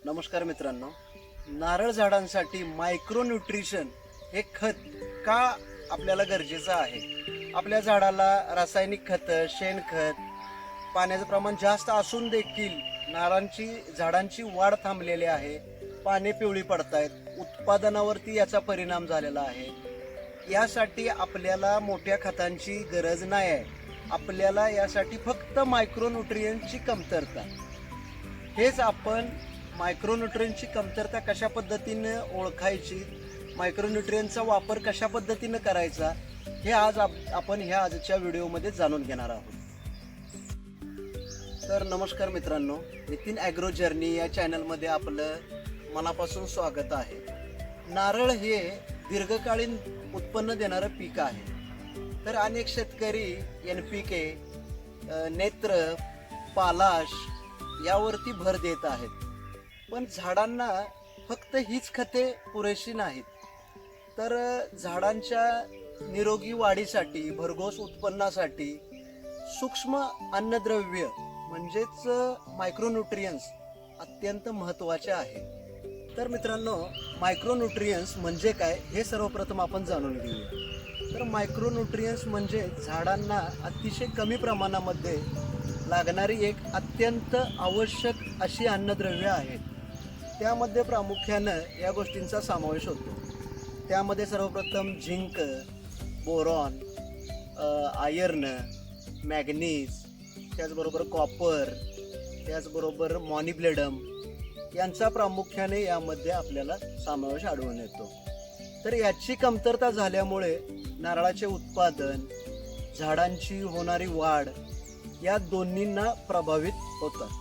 नमस्कार मित्रांनो, नारळ झाडांसाठी मायक्रो न्यूट्रिशन हे खत का आपल्याला गरजेचं आहे? आपल्या झाडाला रासायनिक खत, शेणखत, पाण्याचं प्रमाण जास्त असून देखील झाडांची वाढ थांबलेली आहे, पाने पिवळी पडतायत, उत्पादनावरती याचा परिणाम झालेला आहे. यासाठी आपल्याला मोठ्या खतांची गरज नाही आहे. आपल्याला यासाठी फक्त मायक्रोन्यूट्रियनची कमतरता. हेच आपण मायक्रोन्यूट्रियनची कमतरता कशा पद्धतीने ओळखायची, मायक्रोन्यूट्रियनचा वापर कशा पद्धतीने करायचा, हे आज आपण ह्या आजच्या व्हिडिओमध्ये जाणून घेणार आहोत. तर नमस्कार मित्रांनो, नितीन ॲग्रो जर्नी या चॅनलमध्ये आपलं मनापासून स्वागत आहे. नारळ हे दीर्घकालीन उत्पन्न देणारं पीक आहे. तर अनेक शेतकरी NPK, नेत्र, पालाश यावरती भर देत आहेत. पण झाडांना फक्त हीच खते पुरेशी नाहीत, तर झाडांच्या निरोगी वाढीसाठी, भरघोस उत्पन्नासाठी सूक्ष्म अन्नद्रव्य म्हणजेच मायक्रोन्यूट्रियन्स अत्यंत महत्त्वाचे आहे. तर मित्रांनो, मायक्रोन्यूट्रियन्स म्हणजे काय हे सर्वप्रथम आपण जाणून घेऊया. तर मायक्रोन्यूट्रियन्स म्हणजे झाडांना अतिशय कमी प्रमाणामध्ये लागणारी एक अत्यंत आवश्यक अशी अन्नद्रव्य आहेत. त्यामध्ये प्रामुख्यानं या गोष्टींचा समावेश होतो. त्यामध्ये सर्वप्रथम झिंक, बोरॉन, आयर्न, मॅग्नीज, त्याचबरोबर कॉपर, त्याचबरोबर मॉनिब्लेडम यांचा प्रामुख्याने यामध्ये आपल्याला समावेश आढळून येतो. तर याची कमतरता झाल्यामुळे नारळाचे उत्पादन, झाडांची होणारी वाढ या दोन्हींना प्रभावित होतात.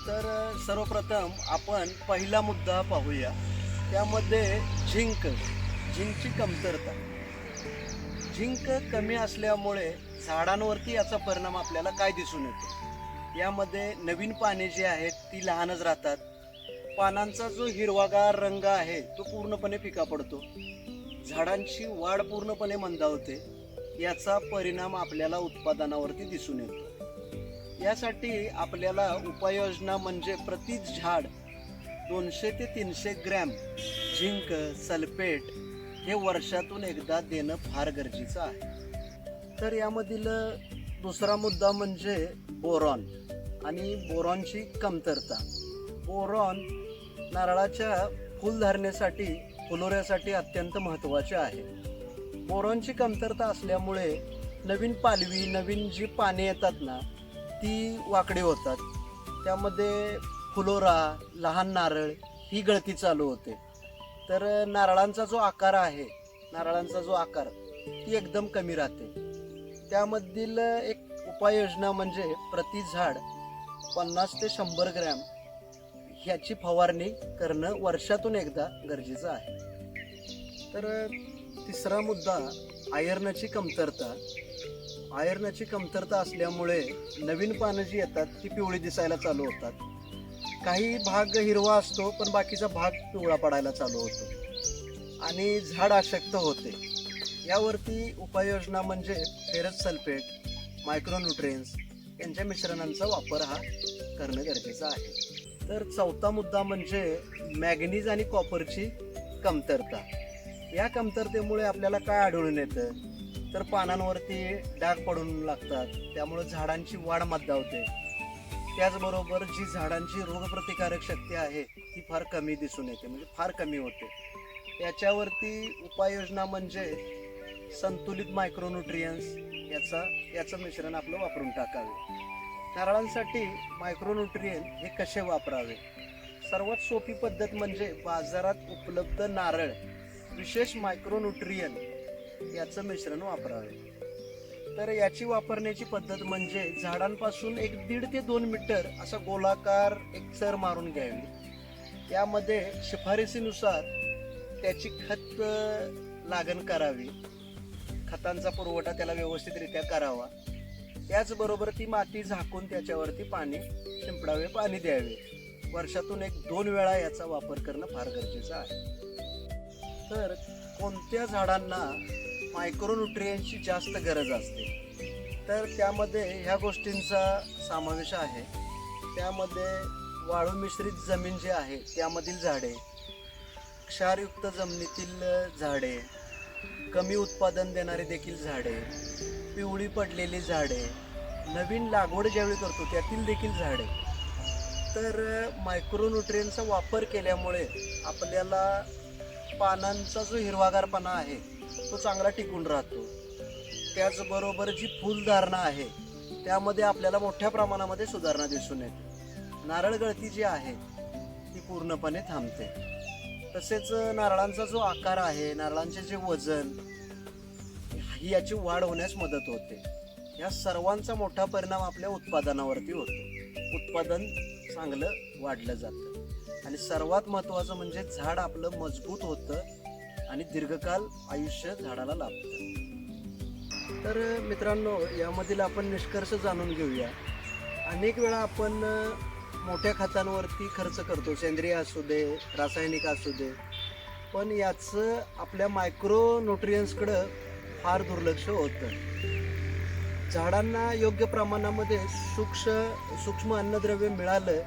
तर सर्वप्रथम आपण पहिला मुद्दा पाहूया. त्यामध्ये झिंकची कमतरता. झिंक कमी असल्यामुळे झाडांवरती याचा परिणाम आपल्याला काय दिसून येतो? यामध्ये नवीन पाने जी आहेत ती लहानच राहतात. पानांचा जो हिरवागार रंग आहे तो पूर्णपणे फिका पडतो. झाडांची वाढ पूर्णपणे मंदावते. याचा परिणाम आपल्याला उत्पादनावरती दिसून येतो. यासाठी आपल्याला उपाययोजना म्हणजे प्रति झाड 200 ते 300 ग्रॅम झिंक सल्फेट हे वर्षातून एकदा देणं फार गरजेचं आहे. तर यामधील दुसरा मुद्दा म्हणजे बोरॉन आणि बोरॉनची कमतरता. बोरॉन नारळाच्या फुलधारणेसाठी, फुलोऱ्यासाठी अत्यंत महत्त्वाचे आहे. बोरॉनची कमतरता असल्यामुळे नवीन पालवी, नवीन जी पाने येतात ना ती वाकडी होतात. त्यामध्ये फुलोरा, लहान नारळ ही गळती चालू होते. तर नारळांचा जो आकार ती एकदम कमी राहते. त्यामधील एक उपाययोजना म्हणजे प्रति झाड 50 ते 100 ग्रॅम ह्याची फवारणी करणं वर्षातून एकदा गरजेचं आहे. तर तिसरा मुद्दा आयर्नची कमतरता. आयर्नची कमतरता असल्यामुळे नवीन पानं जी येतात ती पिवळी दिसायला चालू होतात. काही भाग हिरवा असतो पण बाकीचा भाग पिवळा पडायला चालू होतो आणि झाड अशक्त होते. यावरती उपाययोजना म्हणजे फेरस सल्फेट, मायक्रोन्यूट्रियन्स यांच्या मिश्रणांचा वापर हा करणं गरजेचं आहे. तर चौथा मुद्दा म्हणजे मॅग्नीज आणि कॉपरची कमतरता. या कमतरतेमुळे आपल्याला काय आढळून येतं? तर पानांवरती डाग पडून लागतात. त्यामुळे झाडांची वाढ मंदावते. त्याचबरोबर जी झाडांची रोगप्रतिकारक शक्ती आहे ती फार कमी दिसून येते, म्हणजे फार कमी होते. याच्यावरती उपाययोजना म्हणजे संतुलित मायक्रोन्यूट्रियन्स याचं मिश्रण आपलं वापरून टाकावे. नारळांसाठी मायक्रोन्यूट्रियन हे कसे वापरावे? सर्वात सोपी पद्धत म्हणजे बाजारात उपलब्ध नारळ विशेष मायक्रोन्यूट्रियन याचं मिश्रण वापरावे. तर याची वापरण्याची पद्धत म्हणजे झाडांपासून 1.5 ते 2 मीटर असा गोलाकार एक चर मारून घ्यावी. यामध्ये शिफारसीनुसार त्याची खत लागण करावी. खतांचा पुरवठा त्याला व्यवस्थितरित्या करावा. त्याचबरोबर ती माती झाकून त्याच्यावरती पाणी शिंपडावे, पाणी द्यावे. वर्षातून 1-2 वेळा याचा वापर करणं फार गरजेचं आहे. तर कोणत्या झाडांना मायक्रोन्यूट्रियनची जास्त गरज असते? तर त्यामध्ये ह्या गोष्टींचा समावेश आहे. त्यामध्ये वाळू मिश्रित जमीन जी आहे त्यामधील झाडे, क्षारयुक्त जमिनीतील झाडे, कमी उत्पादन देणारी देखील झाडे, पिवळी पडलेली झाडे, नवीन लागवड ज्यावेळी करतो त्यातील देखील झाडे. तर मायक्रोन्यूट्रियनचा वापर केल्यामुळे आपल्याला पानांचा जो हिरवागारपणा आहे तो चांगला टिकून राहतो. त्याचबरोबर जी फुलधारणा आहे त्यामध्ये आपल्याला मोठ्या प्रमाणामध्ये सुधारणा दिसून येते. नारळ गळती जी आहे ती पूर्णपणे थांबते. तसेच नारळांचा जो आकार आहे, नारळांचे जे वजन, ही याची वाढ होण्यास मदत होते. या सर्वांचा मोठा परिणाम आपल्या उत्पादनावरती होतो. उत्पादन चांगलं वाढलं जातं आणि सर्वात महत्त्वाचं म्हणजे झाड आपलं मजबूत होतं आणि दीर्घकाल आयुष्य झाडाला लाभतं. तर मित्रांनो, यामधील आपण निष्कर्ष जाणून घेऊया. अनेक वेळा आपण मोठ्या खतांवरती खर्च करतो, सेंद्रिय असू दे, रासायनिक असू दे, पण याचं आपल्या मायक्रो न्यूट्रियन्सकडं फार दुर्लक्ष होतं. झाडांना योग्य प्रमाणामध्ये सूक्ष्म अन्नद्रव्य मिळालं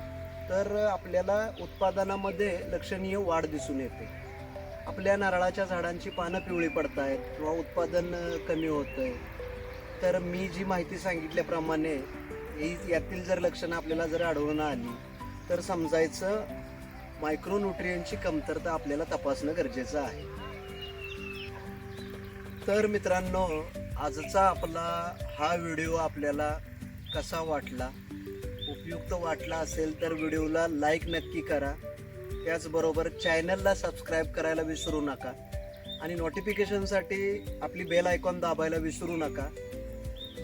तर आपल्याला उत्पादनामध्ये लक्षणीय वाढ दिसून येते. आपल्या नारळाच्या झाडांची पानं पिवळी पडत आहेत किंवा उत्पादन कमी होतं आहे. तर मी जी माहिती सांगितल्याप्रमाणे यातील जर लक्षणं आपल्याला जर आढळून आली तर समजायचं मायक्रोन्यूट्रियनची कमतरता आपल्याला तपासणं गरजेचं आहे. तर मित्रांनो, आजचा आपला हा व्हिडिओ आपल्याला कसा वाटला? उपयुक्त वाटला असेल तर व्हिडिओला लाईक नक्की करा. त्याचबरोबर चॅनलला सबस्क्राईब करायला विसरू नका आणि नोटिफिकेशनसाठी आपली बेल आयकॉन दाबायला विसरू नका.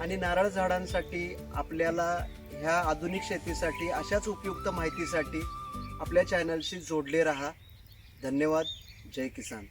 आणि नारळ झाडांसाठी आपल्याला ह्या आधुनिक शेतीसाठी अशाच उपयुक्त माहितीसाठी आपल्या चॅनलशी जोडले राहा. धन्यवाद. जय किसान.